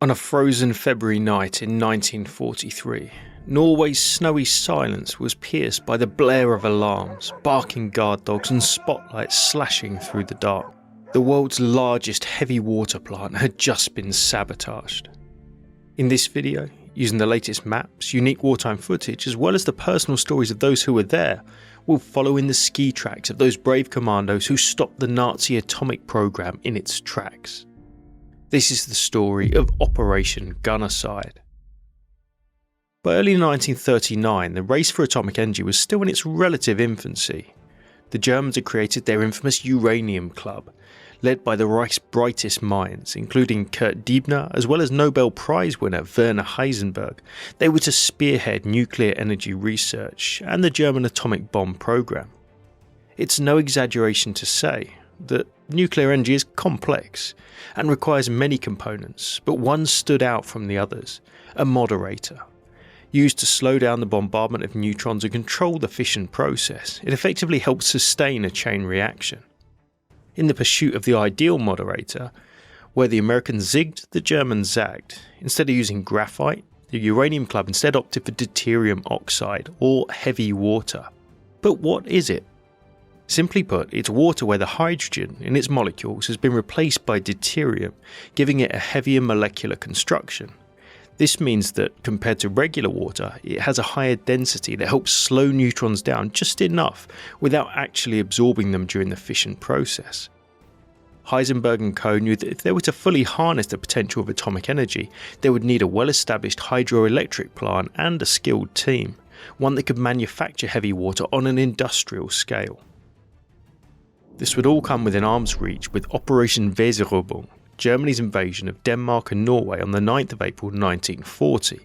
On a frozen February night in 1943, Norway's snowy silence was pierced by the blare of alarms, barking guard dogs and spotlights slashing through the dark. The world's largest heavy water plant had just been sabotaged. In this video, using the latest maps, unique wartime footage, as well as the personal stories of those who were there, we'll follow in the ski tracks of those brave commandos who stopped the Nazi atomic program in its tracks. This is the story of Operation Gunnerside. By early 1939, the race for atomic energy was still in its relative infancy. The Germans had created their infamous Uranium Club, led by the Reich's brightest minds, including Kurt Diebner as well as Nobel Prize winner Werner Heisenberg. They were to spearhead nuclear energy research and the German atomic bomb program. It's no exaggeration to say that nuclear energy is complex and requires many components, but one stood out from the others: a moderator. Used to slow down the bombardment of neutrons and control the fission process, it effectively helped sustain a chain reaction. In the pursuit of the ideal moderator, where the Americans zigged, the Germans zagged. Instead of using graphite, the Uranium Club instead opted for deuterium oxide, or heavy water. But what is it? Simply put, it's water where the hydrogen in its molecules has been replaced by deuterium, giving it a heavier molecular construction. This means that, compared to regular water, it has a higher density that helps slow neutrons down just enough without actually absorbing them during the fission process. Heisenberg and co. knew that if they were to fully harness the potential of atomic energy, they would need a well-established hydroelectric plant and a skilled team, one that could manufacture heavy water on an industrial scale. This would all come within arm's reach with Operation Gunnerside, Germany's invasion of Denmark and Norway on the 9th of April 1940.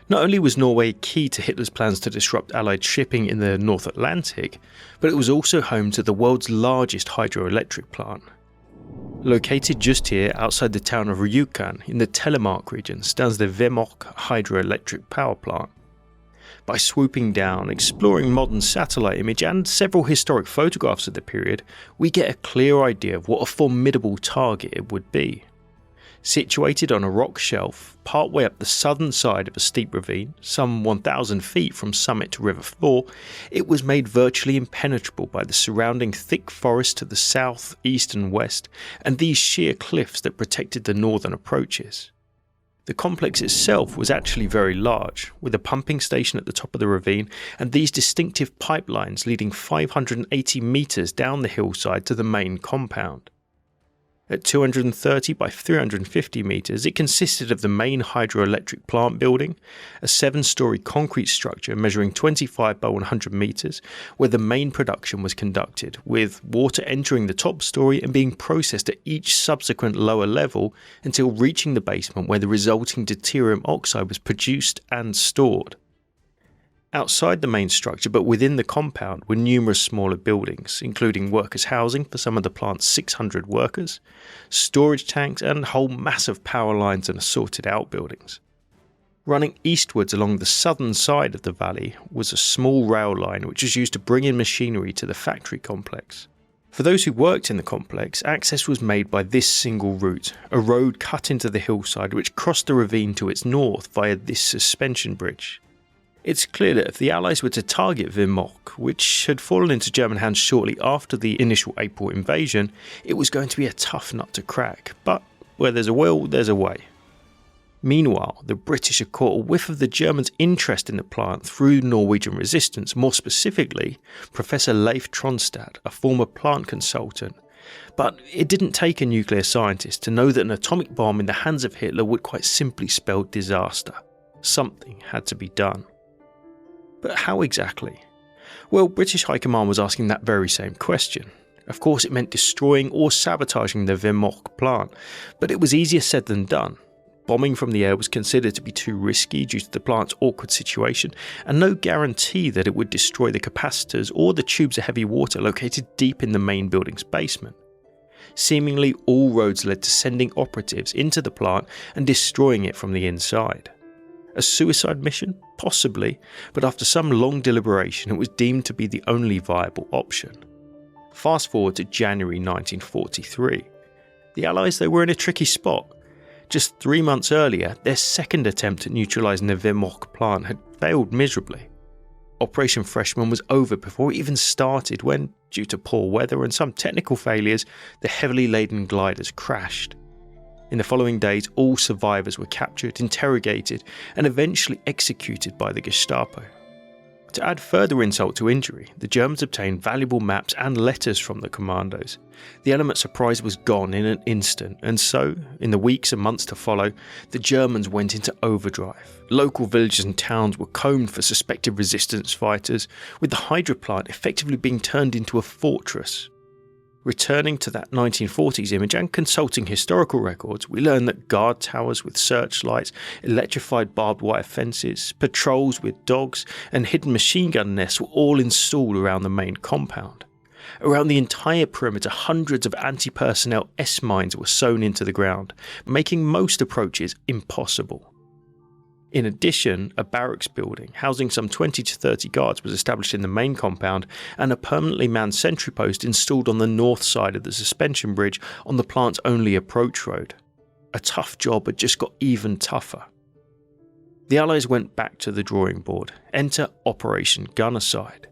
Not only was Norway key to Hitler's plans to disrupt Allied shipping in the North Atlantic, but it was also home to the world's largest hydroelectric plant. Located just here outside the town of Rjukan in the Telemark region stands the Vemork hydroelectric power plant. By swooping down, exploring modern satellite image and several historic photographs of the period, we get a clear idea of what a formidable target it would be. Situated on a rock shelf, partway up the southern side of a steep ravine, some 1,000 feet from summit to river floor, it was made virtually impenetrable by the surrounding thick forest to the south, east and west, and these sheer cliffs that protected the northern approaches. The complex itself was actually very large, with a pumping station at the top of the ravine and these distinctive pipelines leading 580 metres down the hillside to the main compound. At 230 by 350 metres, it consisted of the main hydroelectric plant building, a 7-storey concrete structure measuring 25 by 100 metres, where the main production was conducted, with water entering the top storey and being processed at each subsequent lower level until reaching the basement where the resulting deuterium oxide was produced and stored. Outside the main structure, but within the compound, were numerous smaller buildings, including workers' housing for some of the plant's 600 workers, storage tanks, and whole massive power lines and assorted outbuildings. Running eastwards along the southern side of the valley was a small rail line which was used to bring in machinery to the factory complex. For those who worked in the complex, access was made by this single route, a road cut into the hillside which crossed the ravine to its north via this suspension bridge. It's clear that if the Allies were to target Vemork, which had fallen into German hands shortly after the initial April invasion, it was going to be a tough nut to crack, but where there's a will, there's a way. Meanwhile, the British had caught a whiff of the Germans' interest in the plant through Norwegian resistance, more specifically, Professor Leif Tronstad, a former plant consultant. But it didn't take a nuclear scientist to know that an atomic bomb in the hands of Hitler would quite simply spell disaster. Something had to be done. But how exactly? Well, British High Command was asking that very same question. Of course, it meant destroying or sabotaging the Vemork plant, but it was easier said than done. Bombing from the air was considered to be too risky due to the plant's awkward situation, and no guarantee that it would destroy the capacitors or the tubes of heavy water located deep in the main building's basement. Seemingly, all roads led to sending operatives into the plant and destroying it from the inside. A suicide mission? Possibly, but after some long deliberation it was deemed to be the only viable option. Fast forward to January 1943. The Allies, they were in a tricky spot. Just 3 months earlier, their second attempt at neutralising the Vemork plant had failed miserably. Operation Freshman was over before it even started when, due to poor weather and some technical failures, the heavily laden gliders crashed. In the following days, all survivors were captured, interrogated, and eventually executed by the Gestapo. To add further insult to injury, the Germans obtained valuable maps and letters from the commandos. The element surprise was gone in an instant, and so, in the weeks and months to follow, the Germans went into overdrive. Local villages and towns were combed for suspected resistance fighters, with the Hydra plant effectively being turned into a fortress. Returning to that 1940s image and consulting historical records, we learn that guard towers with searchlights, electrified barbed wire fences, patrols with dogs, and hidden machine gun nests were all installed around the main compound. Around the entire perimeter, hundreds of anti-personnel S-mines were sewn into the ground, making most approaches impossible. In addition, a barracks building housing some 20 to 30 guards was established in the main compound and a permanently manned sentry post installed on the north side of the suspension bridge on the plant's only approach road. A tough job had just got even tougher. The Allies went back to the drawing board. Enter Operation Gunnerside.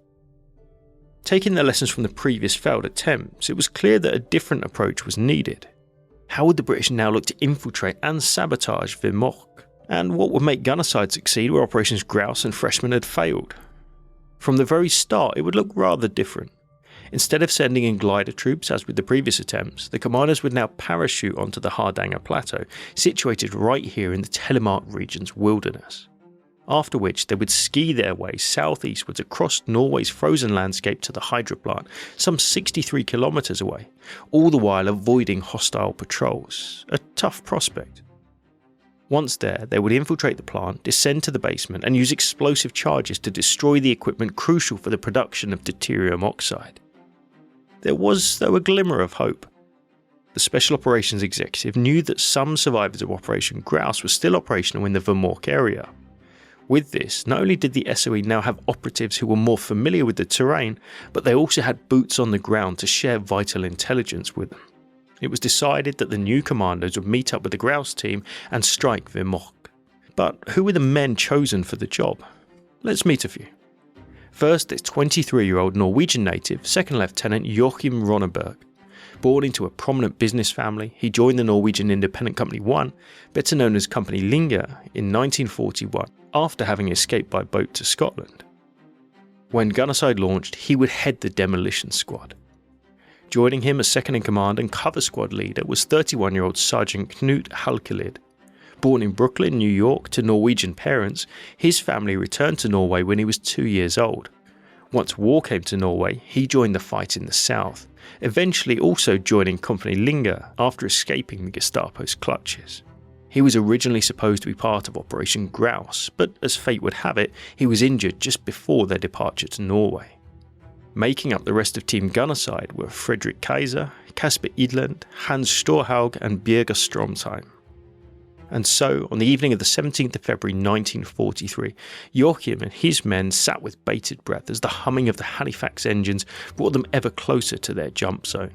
Taking their lessons from the previous failed attempts, it was clear that a different approach was needed. How would the British now look to infiltrate and sabotage Vemork? And what would make Gunnerside succeed where Operations Grouse and Freshman had failed? From the very start, it would look rather different. Instead of sending in glider troops as with the previous attempts, the commandos would now parachute onto the Hardanger Plateau, situated right here in the Telemark region's wilderness. After which they would ski their way southeastwards across Norway's frozen landscape to the Hydra plant, some 63 kilometres away, all the while avoiding hostile patrols. A tough prospect. Once there, they would infiltrate the plant, descend to the basement and use explosive charges to destroy the equipment crucial for the production of deuterium oxide. There was, though, a glimmer of hope. The Special Operations Executive knew that some survivors of Operation Grouse were still operational in the Vemork area. With this, not only did the SOE now have operatives who were more familiar with the terrain, but they also had boots on the ground to share vital intelligence with them. It was decided that the new commandos would meet up with the Grouse team and strike Vemork. But who were the men chosen for the job? Let's meet a few. First, there's 23-year-old Norwegian native 2nd Lieutenant Joachim Ronneberg. Born into a prominent business family, he joined the Norwegian Independent Company 1, better known as Company Linge, in 1941, after having escaped by boat to Scotland. When Gunnerside launched, he would head the demolition squad. Joining him as second in command and cover squad leader was 31-year-old Sergeant Knut Halkelid. Born in Brooklyn, New York, to Norwegian parents, his family returned to Norway when he was 2 years old. Once war came to Norway, he joined the fight in the south, eventually also joining Company Linge after escaping the Gestapo's clutches. He was originally supposed to be part of Operation Grouse, but as fate would have it, he was injured just before their departure to Norway. Making up the rest of Team Gunnerside were Fredrik Kaiser, Kasper Idland, Hans Storhaug and Birger Stromsheim. And so, on the evening of the 17th of February 1943, Joachim and his men sat with bated breath as the humming of the Halifax engines brought them ever closer to their jump zone.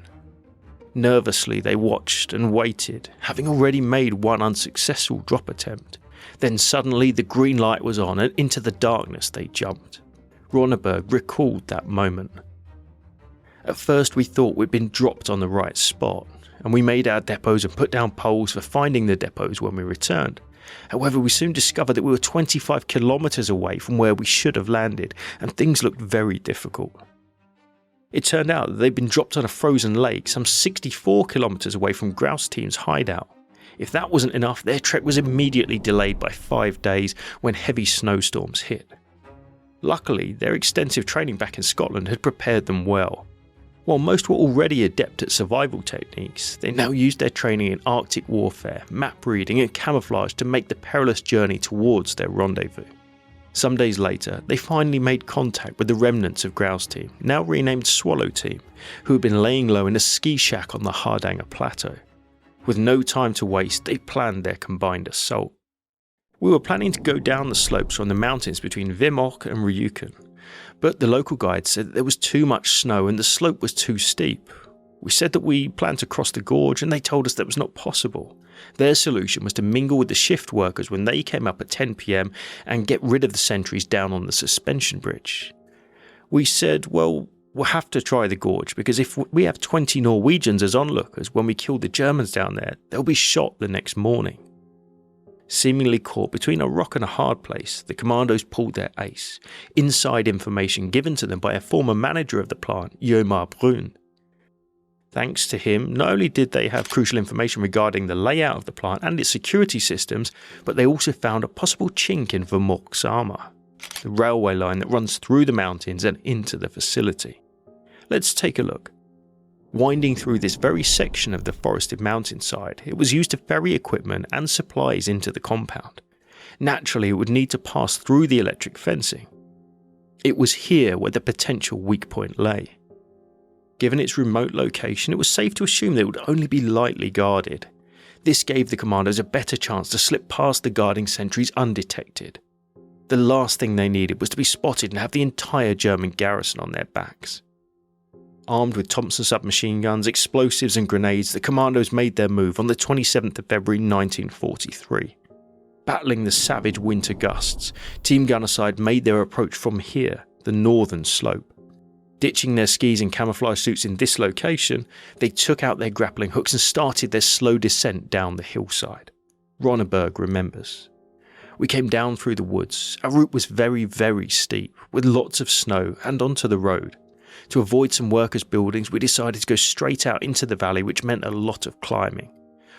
Nervously they watched and waited, having already made one unsuccessful drop attempt. Then suddenly the green light was on and into the darkness they jumped. Ronneberg recalled that moment. At first we thought we'd been dropped on the right spot, and we made our depots and put down poles for finding the depots when we returned. However, we soon discovered that we were 25 kilometres away from where we should have landed, and things looked very difficult. It turned out that they'd been dropped on a frozen lake some 64 kilometres away from Grouse Team's hideout. If that wasn't enough, their trek was immediately delayed by 5 days when heavy snowstorms hit. Luckily, their extensive training back in Scotland had prepared them well. While most were already adept at survival techniques, they now used their training in Arctic warfare, map reading and camouflage to make the perilous journey towards their rendezvous. Some days later, they finally made contact with the remnants of Grouse Team, now renamed Swallow Team, who had been laying low in a ski shack on the Hardanger Plateau. With no time to waste, they planned their combined assault. We were planning to go down the slopes from the mountains between Vemork and Ryuken, but the local guide said that there was too much snow and the slope was too steep. We said that we planned to cross the gorge and they told us that was not possible. Their solution was to mingle with the shift workers when they came up at 10 PM and get rid of the sentries down on the suspension bridge. We said, well, we'll have to try the gorge, because if we have 20 Norwegians as onlookers when we kill the Germans down there, they'll be shot the next morning. Seemingly caught between a rock and a hard place, the commandos pulled their ace, inside information given to them by a former manager of the plant, Jomar Brun. Thanks to him, not only did they have crucial information regarding the layout of the plant and its security systems, but they also found a possible chink in Vemork's armour, the railway line that runs through the mountains and into the facility. Let's take a look. Winding through this very section of the forested mountainside, it was used to ferry equipment and supplies into the compound. Naturally, it would need to pass through the electric fencing. It was here where the potential weak point lay. Given its remote location, it was safe to assume that it would only be lightly guarded. This gave the commandos a better chance to slip past the guarding sentries undetected. The last thing they needed was to be spotted and have the entire German garrison on their backs. Armed with Thompson submachine guns, explosives and grenades, the commandos made their move on the 27th of February 1943. Battling the savage winter gusts, Team Gunnerside made their approach from here, the northern slope. Ditching their skis and camouflage suits in this location, they took out their grappling hooks and started their slow descent down the hillside. Ronneberg remembers. We came down through the woods. Our route was very, very steep, with lots of snow, and onto the road. To avoid some workers' buildings, we decided to go straight out into the valley, which meant a lot of climbing.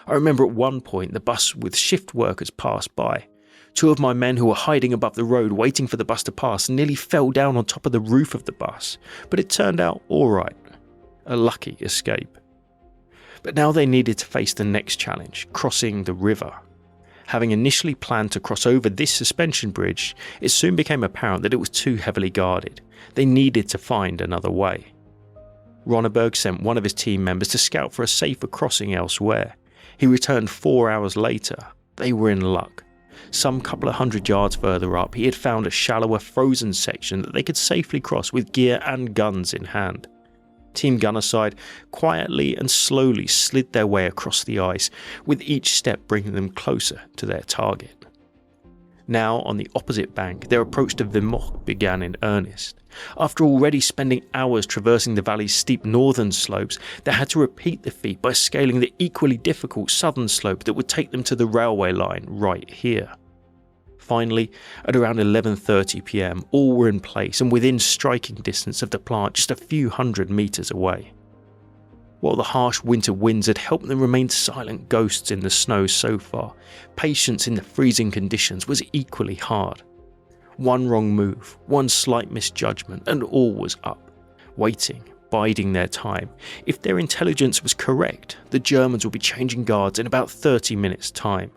I remember at one point the bus with shift workers passed by. Two of my men who were hiding above the road waiting for the bus to pass nearly fell down on top of the roof of the bus, but it turned out alright. A lucky escape. But now they needed to face the next challenge, crossing the river. Having initially planned to cross over this suspension bridge, it soon became apparent that it was too heavily guarded. They needed to find another way. Ronneberg sent one of his team members to scout for a safer crossing elsewhere. He returned 4 hours later. They were in luck. Some couple of 100 yards further up, he had found a shallower frozen section that they could safely cross with gear and guns in hand. Team Gunnerside quietly and slowly slid their way across the ice, with each step bringing them closer to their target. Now, on the opposite bank, their approach to Vemork began in earnest. After already spending hours traversing the valley's steep northern slopes, they had to repeat the feat by scaling the equally difficult southern slope that would take them to the railway line right here. Finally, at around 11:30 PM, all were in place and within striking distance of the plant just a few hundred meters away. While the harsh winter winds had helped them remain silent ghosts in the snow so far, patience in the freezing conditions was equally hard. One wrong move, one slight misjudgment, and all was up. Waiting, biding their time. If their intelligence was correct, the Germans would be changing guards in about 30 minutes' time.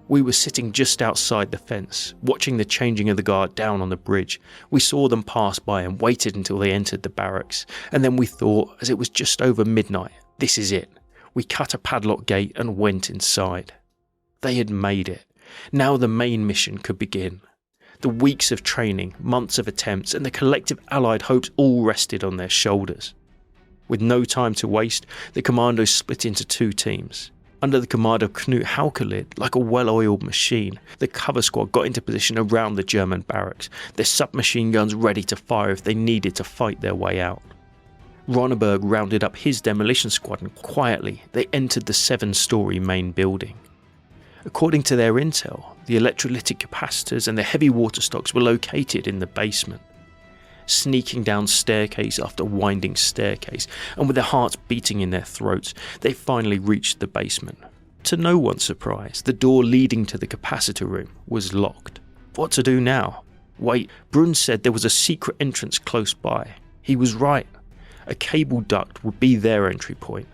We were sitting just outside the fence, watching the changing of the guard down on the bridge. We saw them pass by and waited until they entered the barracks, and then we thought, as it was just over midnight, this is it. We cut a padlock gate and went inside. They had made it. Now the main mission could begin. The weeks of training, months of attempts, and the collective Allied hopes all rested on their shoulders. With no time to waste, the commandos split into two teams. Under the command of Knut Haukelid, like a well-oiled machine, the cover squad got into position around the German barracks, their submachine guns ready to fire if they needed to fight their way out. Ronneberg rounded up his demolition squad and quietly they entered the 7-story main building. According to their intel, the electrolytic capacitors and the heavy water stocks were located in the basement. Sneaking down staircase after winding staircase, and with their hearts beating in their throats, they finally reached the basement. To no one's surprise, the door leading to the capacitor room was locked. What to do now? Wait, Brun said there was a secret entrance close by. He was right. A cable duct would be their entry point.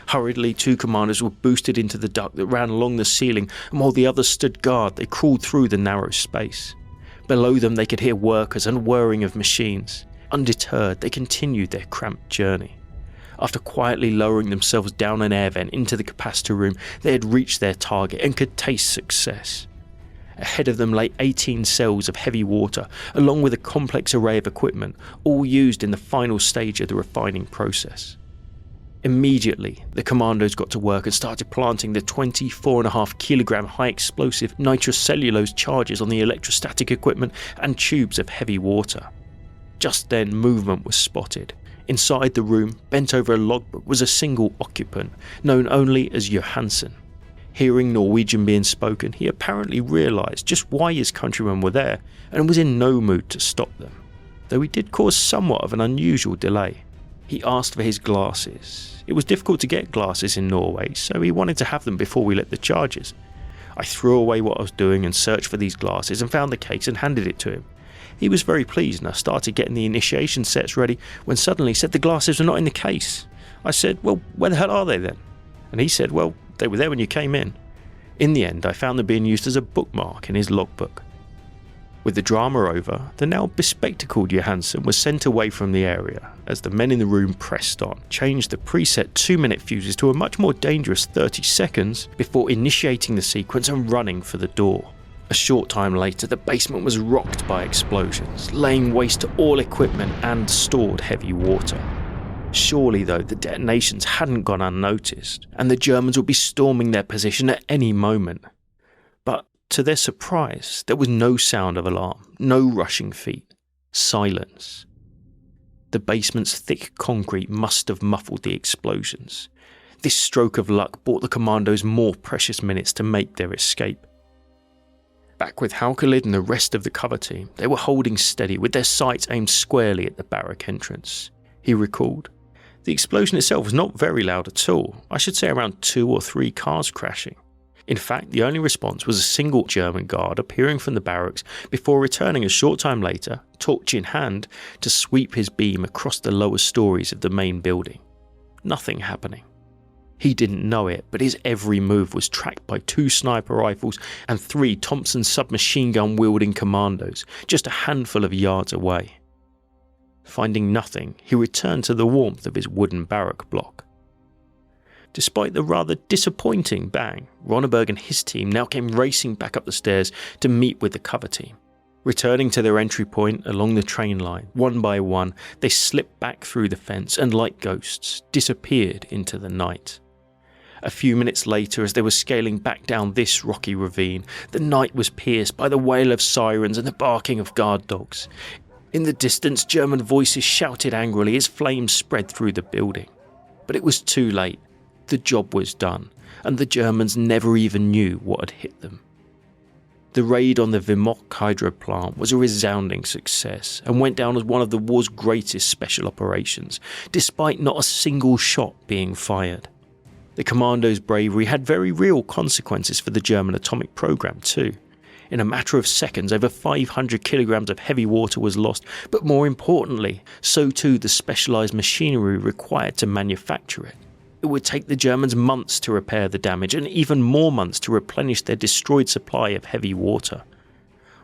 Hurriedly, two commanders were boosted into the duct that ran along the ceiling, and while the others stood guard, they crawled through the narrow space. Below them they could hear workers and whirring of machines. Undeterred, they continued their cramped journey. After quietly lowering themselves down an air vent into the capacitor room, they had reached their target and could taste success. Ahead of them lay 18 cells of heavy water, along with a complex array of equipment, all used in the final stage of the refining process. Immediately, the commandos got to work and started planting the 24.5 kilogram high explosive nitrocellulose charges on the electrostatic equipment and tubes of heavy water. Just then, movement was spotted. Inside the room, bent over a logbook, was a single occupant, known only as Johansen. Hearing Norwegian being spoken, he apparently realised just why his countrymen were there and was in no mood to stop them, though he did cause somewhat of an unusual delay. He asked for his glasses. It was difficult to get glasses in Norway, so he wanted to have them before we lit the charges. I threw away what I was doing and searched for these glasses and found the case and handed it to him. He was very pleased and I started getting the initiation sets ready when suddenly he said the glasses were not in the case. I said, "Well, where the hell are they then?" And he said, "Well, they were there when you came in." In the end, I found them being used as a bookmark in his logbook. With the drama over, the now bespectacled Johansen was sent away from the area as the men in the room pressed on, changed the preset 2-minute fuses to a much more dangerous 30 seconds before initiating the sequence and running for the door. A short time later, the basement was rocked by explosions, laying waste to all equipment and stored heavy water. Surely though, the detonations hadn't gone unnoticed, and the Germans would be storming their position at any moment. But to their surprise, there was no sound of alarm, no rushing feet, silence. The basement's thick concrete must have muffled the explosions. This stroke of luck bought the commandos more precious minutes to make their escape. Back with Haukelid and the rest of the cover team, they were holding steady with their sights aimed squarely at the barrack entrance. He recalled, "The explosion itself was not very loud at all. I should say around 2 or 3 cars crashing. In fact, the only response was a single German guard appearing from the barracks before returning a short time later, torch in hand, to sweep his beam across the lower stories of the main building. Nothing happening. He didn't know it, but his every move was tracked by 2 sniper rifles and 3 Thompson submachine gun wielding commandos, just a handful of yards away. Finding nothing, he returned to the warmth of his wooden barrack block. Despite the rather disappointing bang, Ronneberg and his team now came racing back up the stairs to meet with the cover team. Returning to their entry point along the train line, one by one, they slipped back through the fence and like ghosts, disappeared into the night. A few minutes later, as they were scaling back down this rocky ravine, the night was pierced by the wail of sirens and the barking of guard dogs. In the distance, German voices shouted angrily as flames spread through the building. But it was too late. The job was done, and the Germans never even knew what had hit them. The raid on the Vemork hydro plant was a resounding success and went down as one of the war's greatest special operations, despite not a single shot being fired. The commandos' bravery had very real consequences for the German atomic program too. In a matter of seconds, over 500 kilograms of heavy water was lost, but more importantly, so too the specialised machinery required to manufacture it. It would take the Germans months to repair the damage and even more months to replenish their destroyed supply of heavy water.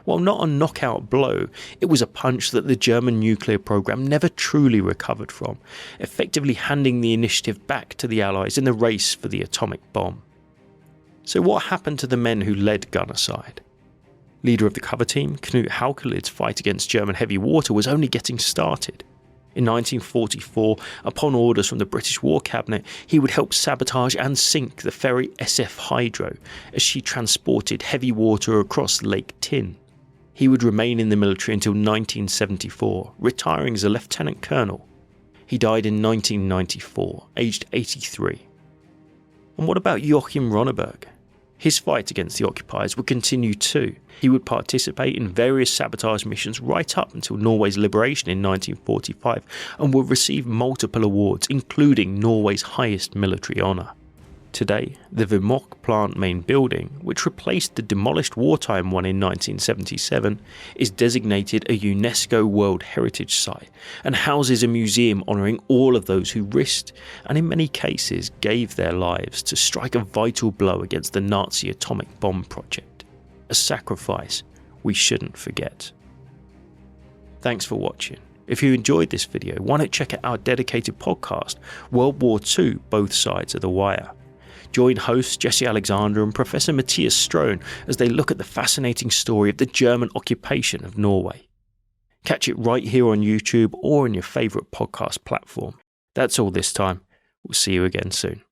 While not a knockout blow, it was a punch that the German nuclear program never truly recovered from, effectively handing the initiative back to the Allies in the race for the atomic bomb. So what happened to the men who led Gunnerside? Leader of the cover team, Knut Haukelid's fight against German heavy water was only getting started. In 1944, upon orders from the British War Cabinet, he would help sabotage and sink the ferry SF Hydro as she transported heavy water across Lake Tinn. He would remain in the military until 1974, retiring as a lieutenant colonel. He died in 1994, aged 83. And what about Joachim Ronneberg? His fight against the occupiers would continue too. He would participate in various sabotage missions right up until Norway's liberation in 1945 and would receive multiple awards, including Norway's highest military honour. Today, the Vemork plant main building, which replaced the demolished wartime one in 1977, is designated a UNESCO World Heritage Site and houses a museum honouring all of those who risked and in many cases gave their lives to strike a vital blow against the Nazi atomic bomb project. A sacrifice we shouldn't forget. Thanks for watching. If you enjoyed this video, why not check out our dedicated podcast, World War II, Both Sides of the Wire. Join hosts Jesse Alexander and Professor Matthias Strohn as they look at the fascinating story of the German occupation of Norway. Catch it right here on YouTube or on your favourite podcast platform. That's all this time. We'll We'll see you again soon.